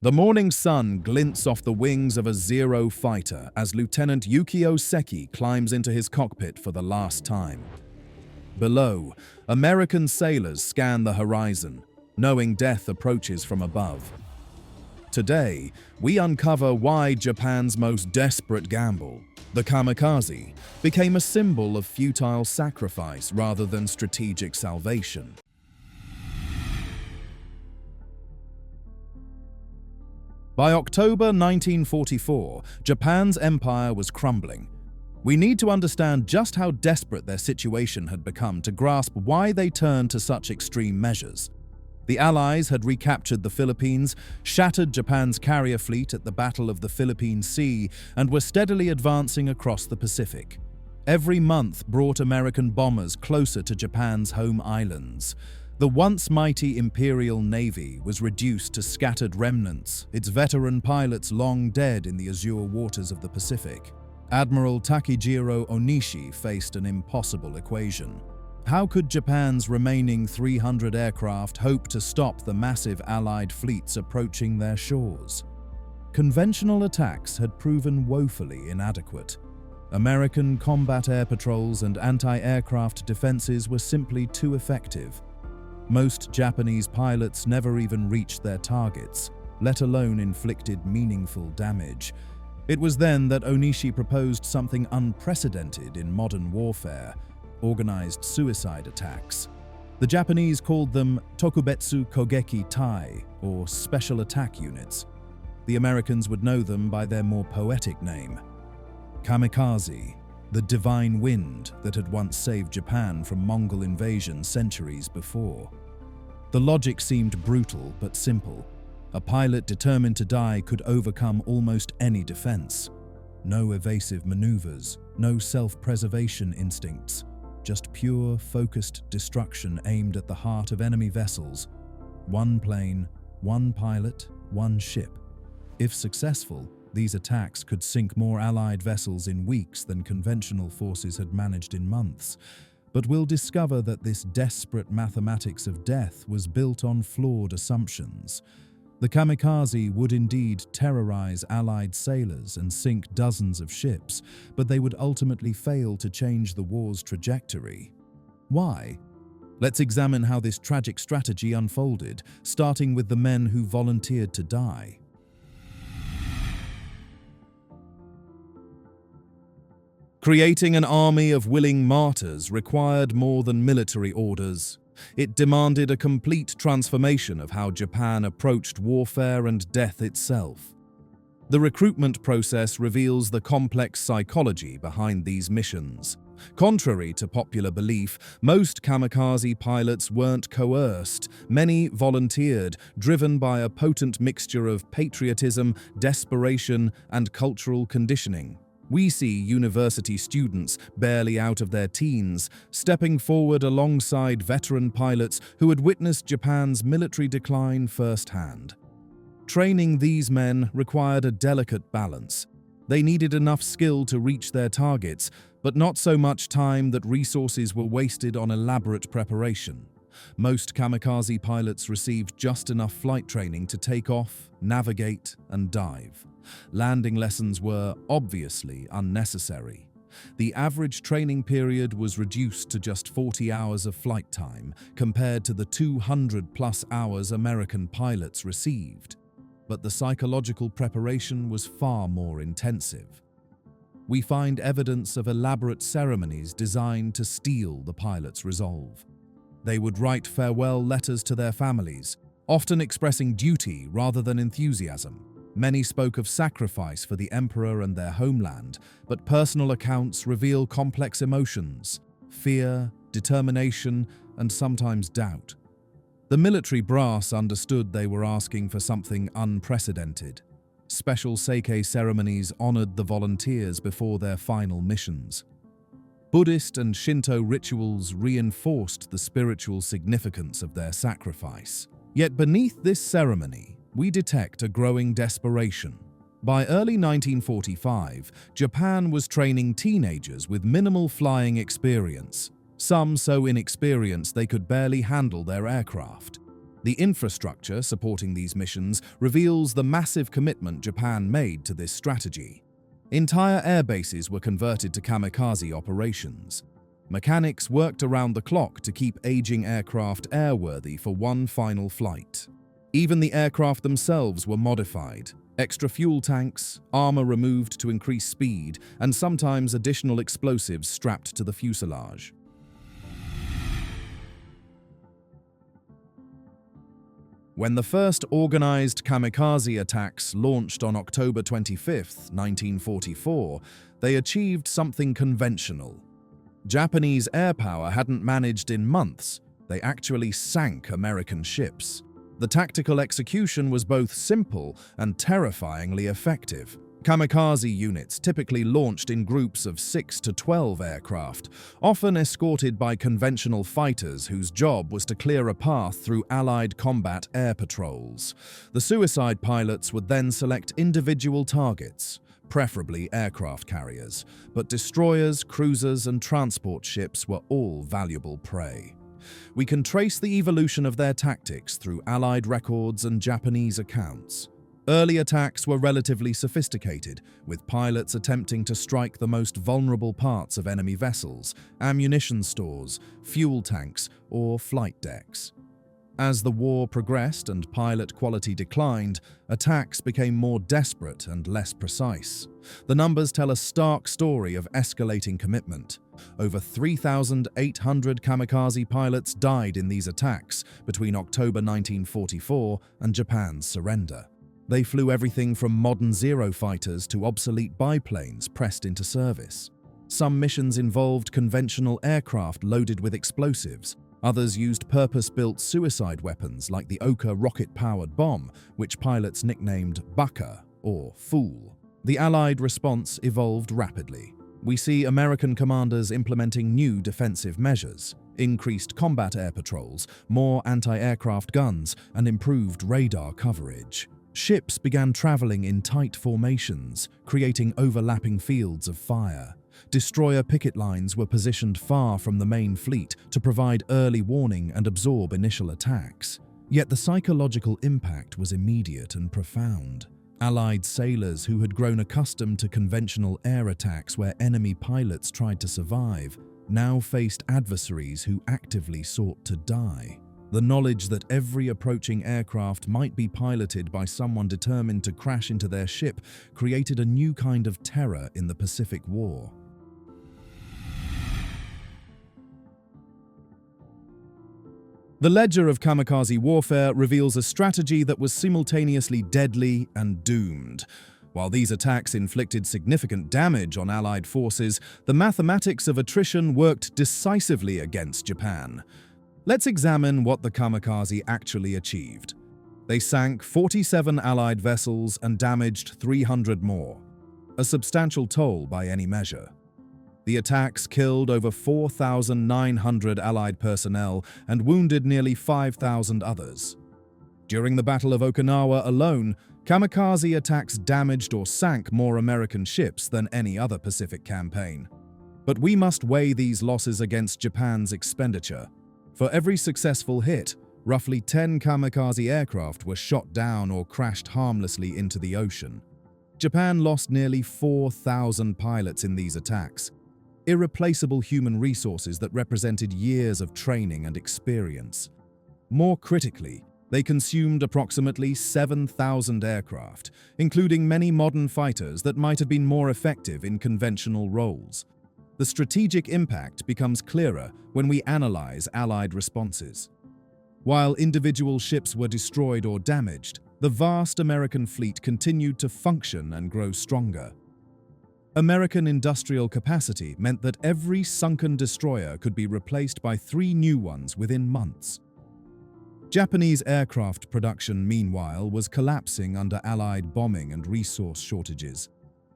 The morning sun glints off the wings of a Zero fighter as Lieutenant Yukio Seki climbs into his cockpit for the last time. Below, American sailors scan the horizon, knowing death approaches from above. Today, we uncover why Japan's most desperate gamble, the Kamikaze, became a symbol of futile sacrifice rather than strategic salvation. By October 1944, Japan's empire was crumbling. We need to understand just how desperate their situation had become to grasp why they turned to such extreme measures. The Allies had recaptured the Philippines, shattered Japan's carrier fleet at the Battle of the Philippine Sea, and were steadily advancing across the Pacific. Every month brought American bombers closer to Japan's home islands. The once mighty Imperial Navy was reduced to scattered remnants, its veteran pilots long dead in the azure waters of the Pacific. Admiral Takejiro Onishi faced an impossible equation. How could Japan's remaining 300 aircraft hope to stop the massive Allied fleets approaching their shores? Conventional attacks had proven woefully inadequate. American combat air patrols and anti-aircraft defenses were simply too effective. Most Japanese pilots never even reached their targets, let alone inflicted meaningful damage. It was then that Onishi proposed something unprecedented in modern warfare: organized suicide attacks. The Japanese called them Tokubetsu Kogeki Tai, or Special Attack Units. The Americans would know them by their more poetic name, Kamikaze, the divine wind that had once saved Japan from Mongol invasion centuries before. The logic seemed brutal but simple. A pilot determined to die could overcome almost any defense. No evasive maneuvers, no self-preservation instincts, just pure, focused destruction aimed at the heart of enemy vessels. One plane, one pilot, one ship. If successful, these attacks could sink more Allied vessels in weeks than conventional forces had managed in months. But we'll discover that this desperate mathematics of death was built on flawed assumptions. The Kamikaze would indeed terrorize Allied sailors and sink dozens of ships, but they would ultimately fail to change the war's trajectory. Why? Let's examine how this tragic strategy unfolded, starting with the men who volunteered to die. Creating an army of willing martyrs required more than military orders. It demanded a complete transformation of how Japan approached warfare and death itself. The recruitment process reveals the complex psychology behind these missions. Contrary to popular belief, most kamikaze pilots weren't coerced. Many volunteered, driven by a potent mixture of patriotism, desperation, and cultural conditioning. We see university students, barely out of their teens, stepping forward alongside veteran pilots who had witnessed Japan's military decline firsthand. Training these men required a delicate balance. They needed enough skill to reach their targets, but not so much time that resources were wasted on elaborate preparation. Most kamikaze pilots received just enough flight training to take off, navigate, and dive. Landing lessons were obviously unnecessary. The average training period was reduced to just 40 hours of flight time, compared to the 200+ hours American pilots received. But the psychological preparation was far more intensive. We find evidence of elaborate ceremonies designed to steel the pilots' resolve. They would write farewell letters to their families, often expressing duty rather than enthusiasm. Many spoke of sacrifice for the emperor and their homeland, but personal accounts reveal complex emotions: fear, determination, and sometimes doubt. The military brass understood they were asking for something unprecedented. Special Seikei ceremonies honored the volunteers before their final missions. Buddhist and Shinto rituals reinforced the spiritual significance of their sacrifice. Yet beneath this ceremony, we detect a growing desperation. By early 1945, Japan was training teenagers with minimal flying experience, some so inexperienced they could barely handle their aircraft. The infrastructure supporting these missions reveals the massive commitment Japan made to this strategy. Entire air bases were converted to kamikaze operations. Mechanics worked around the clock to keep aging aircraft airworthy for one final flight. Even the aircraft themselves were modified. Extra fuel tanks, armor removed to increase speed, and sometimes additional explosives strapped to the fuselage. When the first organized kamikaze attacks launched on October 25, 1944, they achieved something conventional. Japanese air power hadn't managed in months. They actually sank American ships. The tactical execution was both simple and terrifyingly effective. Kamikaze units typically launched in groups of 6 to 12 aircraft, often escorted by conventional fighters whose job was to clear a path through Allied combat air patrols. The suicide pilots would then select individual targets, preferably aircraft carriers, but destroyers, cruisers, and transport ships were all valuable prey. We can trace the evolution of their tactics through Allied records and Japanese accounts. Early attacks were relatively sophisticated, with pilots attempting to strike the most vulnerable parts of enemy vessels, ammunition stores, fuel tanks, or flight decks. As the war progressed and pilot quality declined, attacks became more desperate and less precise. The numbers tell a stark story of escalating commitment. Over 3,800 kamikaze pilots died in these attacks between October 1944 and Japan's surrender. They flew everything from modern Zero fighters to obsolete biplanes pressed into service. Some missions involved conventional aircraft loaded with explosives. Others used purpose-built suicide weapons like the Oka rocket-powered bomb, which pilots nicknamed Baka, or Fool. The Allied response evolved rapidly. We see American commanders implementing new defensive measures, increased combat air patrols, more anti-aircraft guns, and improved radar coverage. Ships began traveling in tight formations, creating overlapping fields of fire. Destroyer picket lines were positioned far from the main fleet to provide early warning and absorb initial attacks. Yet the psychological impact was immediate and profound. Allied sailors who had grown accustomed to conventional air attacks where enemy pilots tried to survive now faced adversaries who actively sought to die. The knowledge that every approaching aircraft might be piloted by someone determined to crash into their ship created a new kind of terror in the Pacific War. The ledger of kamikaze warfare reveals a strategy that was simultaneously deadly and doomed. While these attacks inflicted significant damage on Allied forces, the mathematics of attrition worked decisively against Japan. Let's examine what the kamikaze actually achieved. They sank 47 Allied vessels and damaged 300 more, a substantial toll by any measure. The attacks killed over 4,900 Allied personnel and wounded nearly 5,000 others. During the Battle of Okinawa alone, kamikaze attacks damaged or sank more American ships than any other Pacific campaign. But we must weigh these losses against Japan's expenditure. For every successful hit, roughly 10 kamikaze aircraft were shot down or crashed harmlessly into the ocean. Japan lost nearly 4,000 pilots in these attacks, irreplaceable human resources that represented years of training and experience. More critically, they consumed approximately 7,000 aircraft, including many modern fighters that might have been more effective in conventional roles. The strategic impact becomes clearer when we analyze Allied responses. While individual ships were destroyed or damaged, the vast American fleet continued to function and grow stronger. American industrial capacity meant that every sunken destroyer could be replaced by 3 new ones within months. Japanese aircraft production, meanwhile, was collapsing under Allied bombing and resource shortages.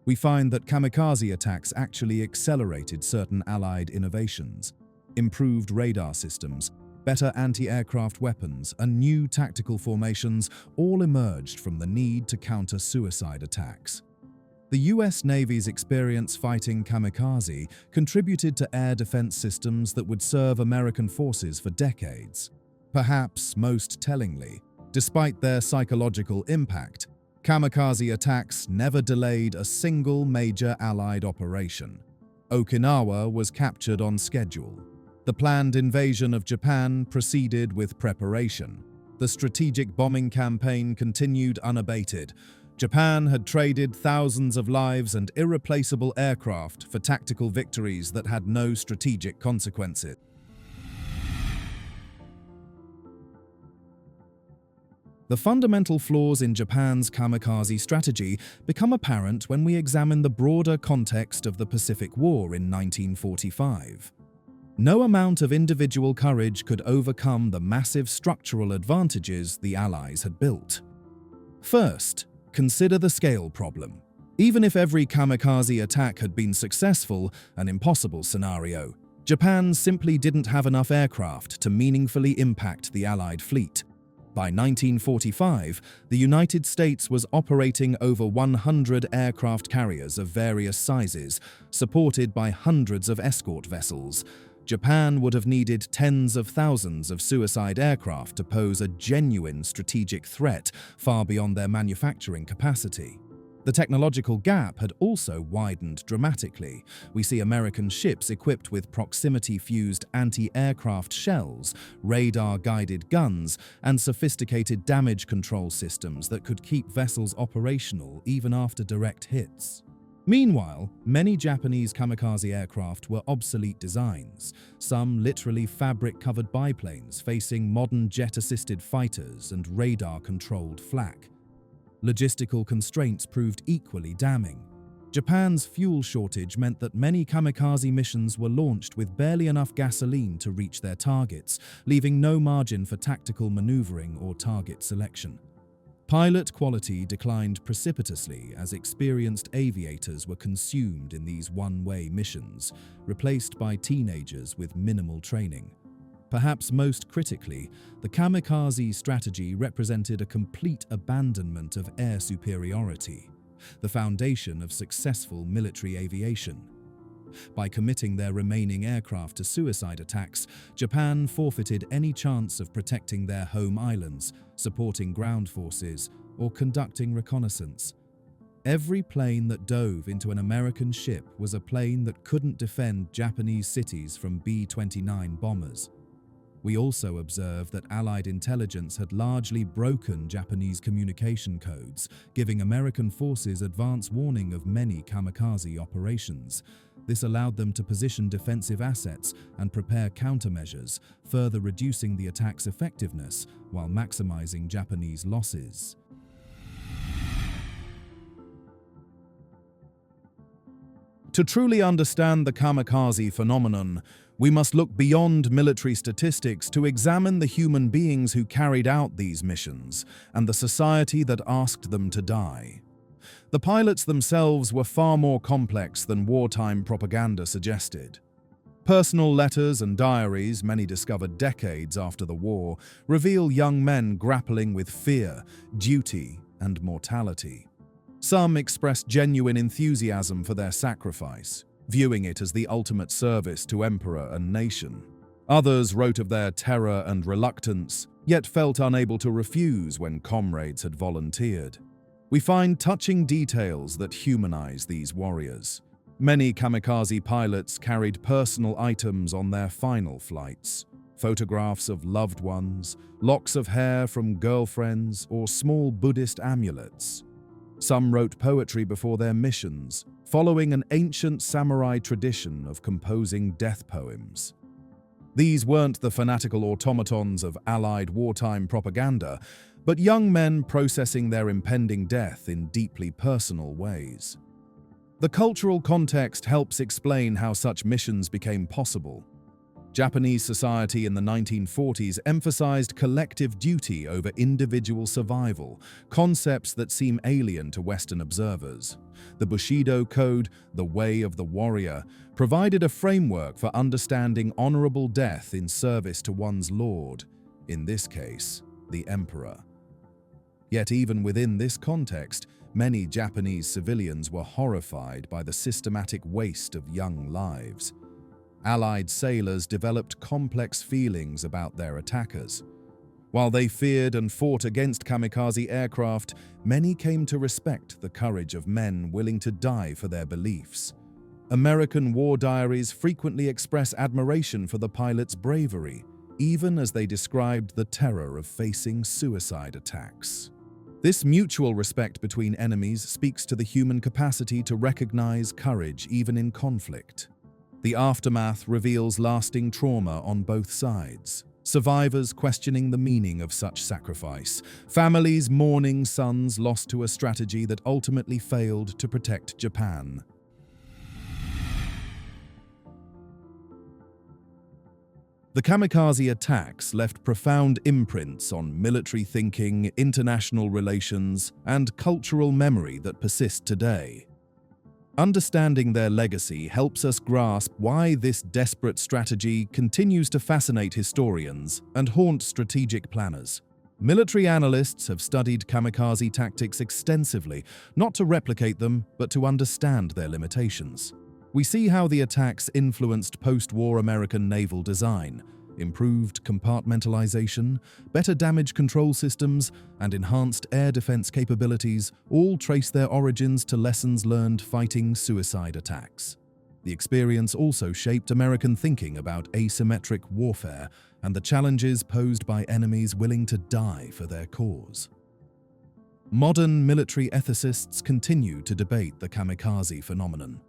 We find that kamikaze attacks actually accelerated certain Allied innovations. Improved radar systems, better anti-aircraft weapons, and new tactical formations all emerged from the need to counter suicide attacks. The US Navy's experience fighting kamikaze contributed to air defense systems that would serve American forces for decades. Perhaps most tellingly, despite their psychological impact, kamikaze attacks never delayed a single major Allied operation. Okinawa was captured on schedule. The planned invasion of Japan proceeded with preparation. The strategic bombing campaign continued unabated. Japan had traded thousands of lives and irreplaceable aircraft for tactical victories that had no strategic consequences. The fundamental flaws in Japan's kamikaze strategy become apparent when we examine the broader context of the Pacific War in 1945. No amount of individual courage could overcome the massive structural advantages the Allies had built. First, consider the scale problem. Even if every kamikaze attack had been successful, an impossible scenario, Japan simply didn't have enough aircraft to meaningfully impact the Allied fleet. By 1945, the United States was operating over 100 aircraft carriers of various sizes, supported by hundreds of escort vessels. Japan would have needed tens of thousands of suicide aircraft to pose a genuine strategic threat far beyond their manufacturing capacity. The technological gap had also widened dramatically. We see American ships equipped with proximity-fused anti-aircraft shells, radar-guided guns, and sophisticated damage control systems that could keep vessels operational even after direct hits. Meanwhile, many Japanese kamikaze aircraft were obsolete designs, some literally fabric-covered biplanes facing modern jet-assisted fighters and radar-controlled flak. Logistical constraints proved equally damning. Japan's fuel shortage meant that many kamikaze missions were launched with barely enough gasoline to reach their targets, leaving no margin for tactical maneuvering or target selection. Pilot quality declined precipitously as experienced aviators were consumed in these one-way missions, replaced by teenagers with minimal training. Perhaps most critically, the kamikaze strategy represented a complete abandonment of air superiority, the foundation of successful military aviation. By committing their remaining aircraft to suicide attacks, Japan forfeited any chance of protecting their home islands, supporting ground forces, or conducting reconnaissance. Every plane that dove into an American ship was a plane that couldn't defend Japanese cities from B-29 bombers. We also observe that Allied intelligence had largely broken Japanese communication codes, giving American forces advance warning of many kamikaze operations. This allowed them to position defensive assets and prepare countermeasures, further reducing the attack's effectiveness while maximizing Japanese losses. To truly understand the kamikaze phenomenon, we must look beyond military statistics to examine the human beings who carried out these missions and the society that asked them to die. The pilots themselves were far more complex than wartime propaganda suggested. Personal letters and diaries, many discovered decades after the war, reveal young men grappling with fear, duty, and mortality. Some expressed genuine enthusiasm for their sacrifice, viewing it as the ultimate service to emperor and nation. Others wrote of their terror and reluctance, yet felt unable to refuse when comrades had volunteered. We find touching details that humanize these warriors. Many kamikaze pilots carried personal items on their final flights: photographs of loved ones, locks of hair from girlfriends, or small Buddhist amulets. Some wrote poetry before their missions, following an ancient samurai tradition of composing death poems. These weren't the fanatical automatons of Allied wartime propaganda, but young men processing their impending death in deeply personal ways. The cultural context helps explain how such missions became possible. Japanese society in the 1940s emphasized collective duty over individual survival, concepts that seem alien to Western observers. The Bushido Code, the Way of the Warrior, provided a framework for understanding honorable death in service to one's lord, in this case, the emperor. Yet even within this context, many Japanese civilians were horrified by the systematic waste of young lives. Allied sailors developed complex feelings about their attackers. While they feared and fought against kamikaze aircraft, many came to respect the courage of men willing to die for their beliefs. American war diaries frequently express admiration for the pilots' bravery, even as they described the terror of facing suicide attacks. This mutual respect between enemies speaks to the human capacity to recognize courage even in conflict. The aftermath reveals lasting trauma on both sides. Survivors questioning the meaning of such sacrifice, families mourning sons lost to a strategy that ultimately failed to protect Japan. The kamikaze attacks left profound imprints on military thinking, international relations, and cultural memory that persist today. Understanding their legacy helps us grasp why this desperate strategy continues to fascinate historians and haunt strategic planners. Military analysts have studied kamikaze tactics extensively, not to replicate them, but to understand their limitations. We see how the attacks influenced post-war American naval design, improved compartmentalization, better damage control systems, and enhanced air defense capabilities all trace their origins to lessons learned fighting suicide attacks. The experience also shaped American thinking about asymmetric warfare and the challenges posed by enemies willing to die for their cause. Modern military ethicists continue to debate the kamikaze phenomenon.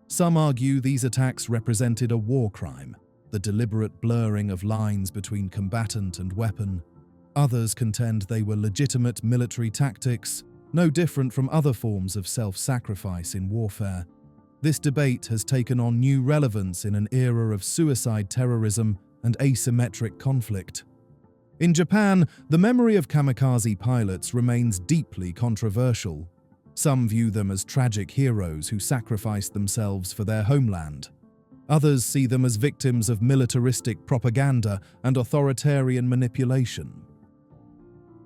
Some argue these attacks represented a war crime, the deliberate blurring of lines between combatant and weapon. Others contend they were legitimate military tactics, no different from other forms of self-sacrifice in warfare. This debate has taken on new relevance in an era of suicide terrorism and asymmetric conflict. In Japan, the memory of kamikaze pilots remains deeply controversial. Some view them as tragic heroes who sacrificed themselves for their homeland. Others see them as victims of militaristic propaganda and authoritarian manipulation.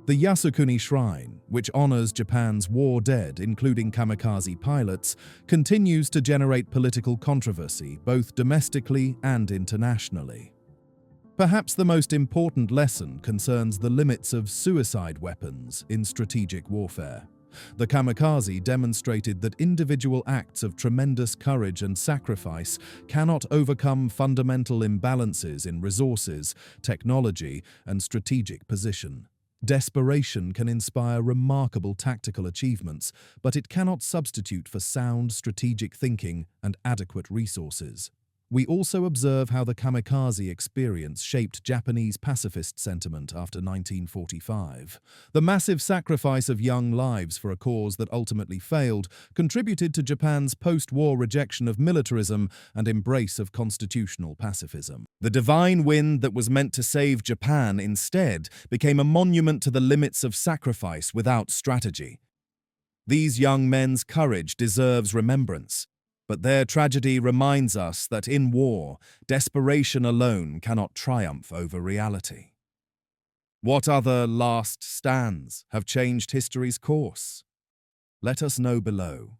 The Yasukuni Shrine, which honors Japan's war dead, including kamikaze pilots, continues to generate political controversy both domestically and internationally. Perhaps the most important lesson concerns the limits of suicide weapons in strategic warfare. The kamikaze demonstrated that individual acts of tremendous courage and sacrifice cannot overcome fundamental imbalances in resources, technology, and strategic position. Desperation can inspire remarkable tactical achievements, but it cannot substitute for sound strategic thinking and adequate resources. We also observe how the kamikaze experience shaped Japanese pacifist sentiment after 1945. The massive sacrifice of young lives for a cause that ultimately failed contributed to Japan's post-war rejection of militarism and embrace of constitutional pacifism. The divine wind that was meant to save Japan instead became a monument to the limits of sacrifice without strategy. These young men's courage deserves remembrance. But their tragedy reminds us that in war, desperation alone cannot triumph over reality. What other last stands have changed history's course? Let us know below.